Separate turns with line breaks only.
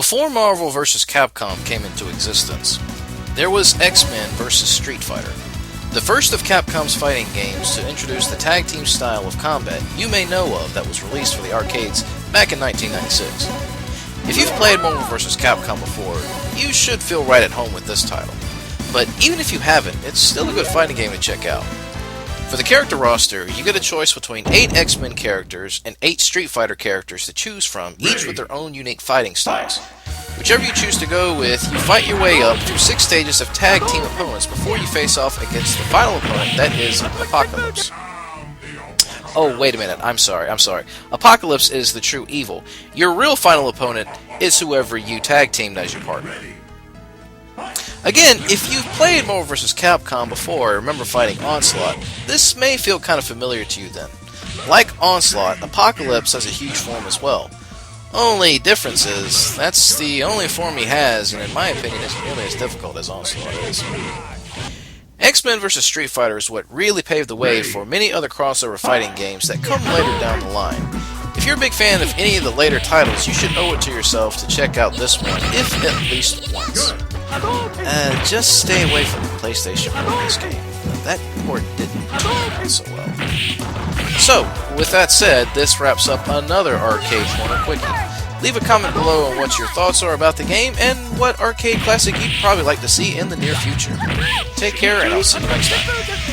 Before Marvel vs. Capcom came into existence, there was X-Men vs. Street Fighter, the first of Capcom's fighting games to introduce the tag team style of combat you may know of that was released for the arcades back in 1996. If you've played Marvel vs. Capcom before, you should feel right at home with this title. But even if you haven't, it's still a good fighting game to check out. For the character roster, you get a choice between 8 X-Men characters and 8 Street Fighter characters to choose from, each with their own unique fighting styles. Whichever you choose to go with, you fight your way up through 6 stages of tag team opponents before you face off against the final opponent, that is Apocalypse. Oh, wait a minute, I'm sorry. Apocalypse is the true evil. Your real final opponent is whoever you tag teamed as your partner. Again, if you've played Marvel vs. Capcom before or remember fighting Onslaught, this may feel kind of familiar to you then. Like Onslaught, Apocalypse has a huge form as well. Only difference is, that's the only form he has, and in my opinion isn't nearly as difficult as Onslaught is. X-Men vs. Street Fighter is what really paved the way for many other crossover fighting games that come later down the line. If you're a big fan of any of the later titles, you should owe it to yourself to check out this one, if at least once. Just stay away from the PlayStation port of this game. That port didn't turn out so well. So, with that said, this wraps up another Arcade Corner Quickie. Leave a comment below on what your thoughts are about the game and what arcade classic you'd probably like to see in the near future. Take care, and I'll see you next time.